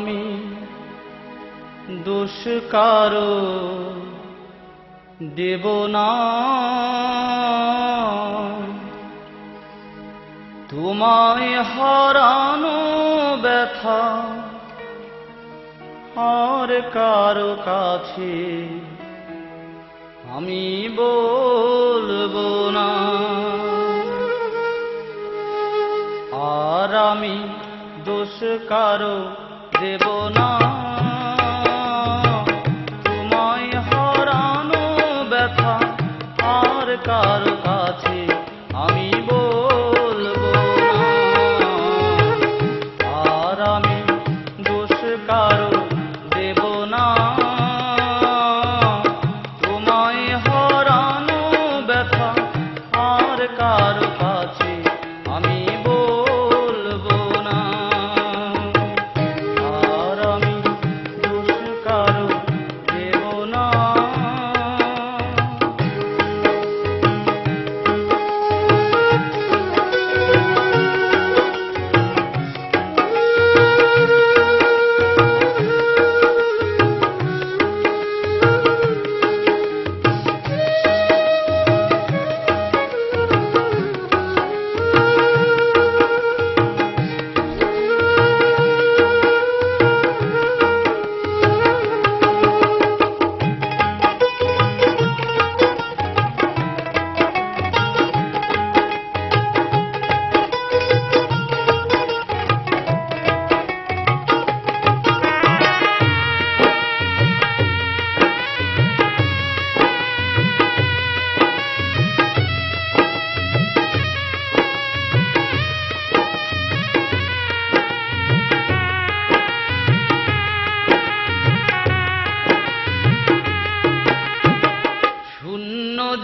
আমি দোষ কারো দেব না, তোমায় হারানো ব্যথা আর কারো কাছে আমি বলবো না। আর আমি দোষ কারো দেব না, তোমায় হারানো ব্যথা আর কারো কাছে আমি বলবো না। আর আমি দোষ কারো দেব না, তোমায় হারানো ব্যথা আর কারো কাছে আমি বলবো না। আর আমি দোষ কারো দেব না।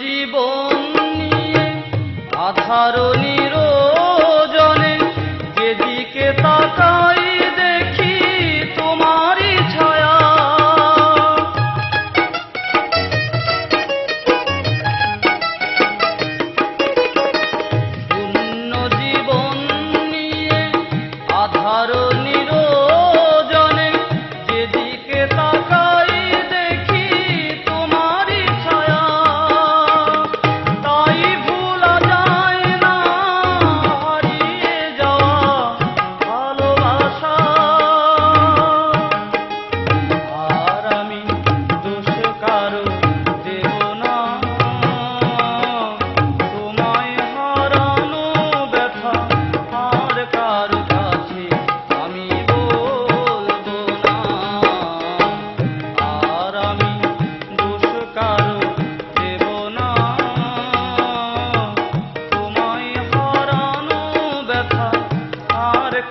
জীবন নিয়ে আধার নিরজনে যেদিকে তাকাই দেখি তোমারই ছায়া। শূন্য জীবন নিয়ে আধার নিরজনে যেদিকে তাকাই দেখি তোমারই ছায়া।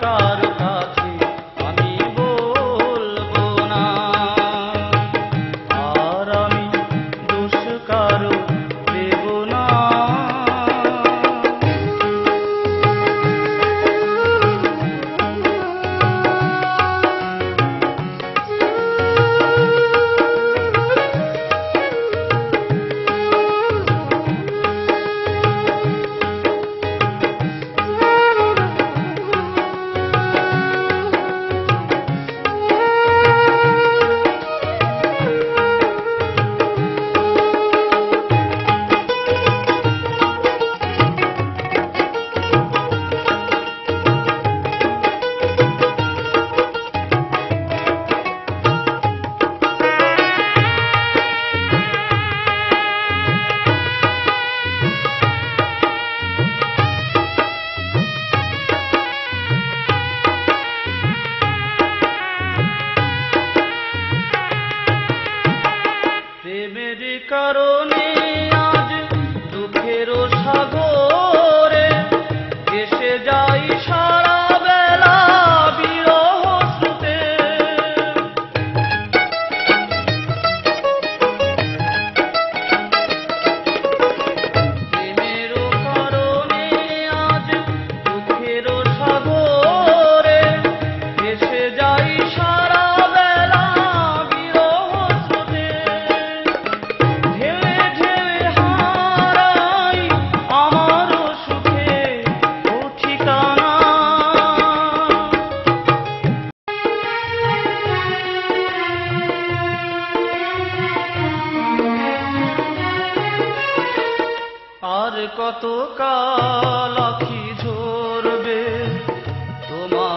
কারো কাছে আমি বলবো না। আর আমি দোষ কারো দেব না।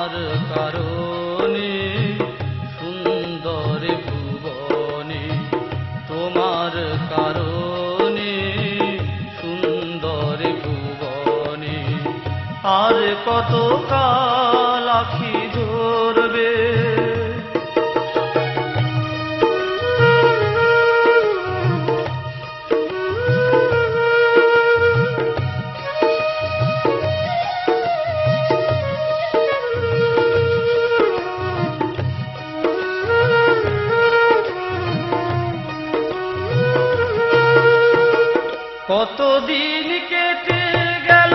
তোমার কারণে সুন্দর ভুবনে, তোমার কারণে সুন্দর ভুবনে, আর কত কাল আখি ঝরবে। কতদিন কেটে গেল,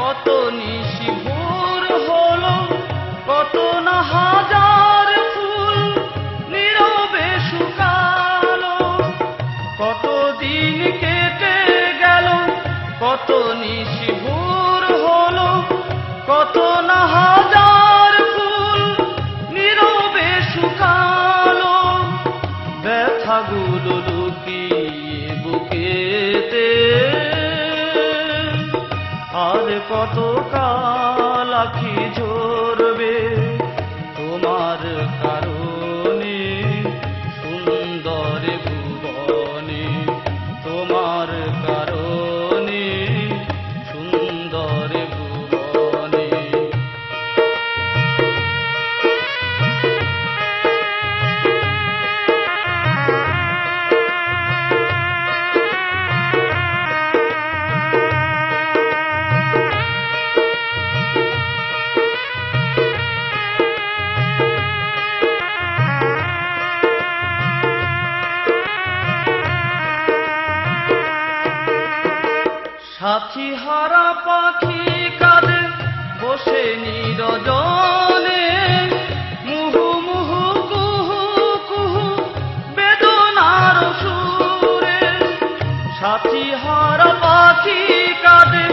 কত নিশি ভোর হলো, কত না হাজার ফুল নীরবে শুকালো। কতদিন কেটে গেল, কত নিশি ভোর হলো, কত না হাজার ফুল নীরবে শুকালো। ব্যথাগুলো লুকিয়ে বুকেতে, আর কত কাল আখি ঝরবে। তোমার কারণে সুন্দর ভুবনে, তোমার কারণে সুন্দর ভুবনে। সাথী হারা পাখি কাঁদে বসে নিরজনে, মুহু মুহু কুহু কুহু বেদনার সুরে। সাথী হারা পাখি কাঁদে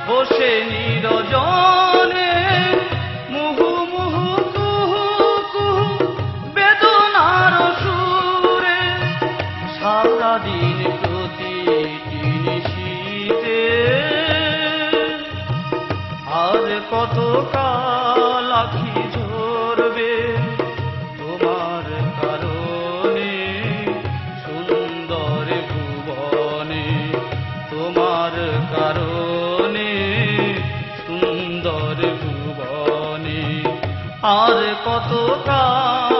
বসে নিরজনে, মুহু মুহু কুহু কুহু বেদনার সুরে। সারাদিন প্রতিটি নিশীথে, আর কত কাল আখি ঝরবে। তোমার কারণে সুন্দর ভুবনে, তোমার কারণে সুন্দর ভুবনে, আর কত কাল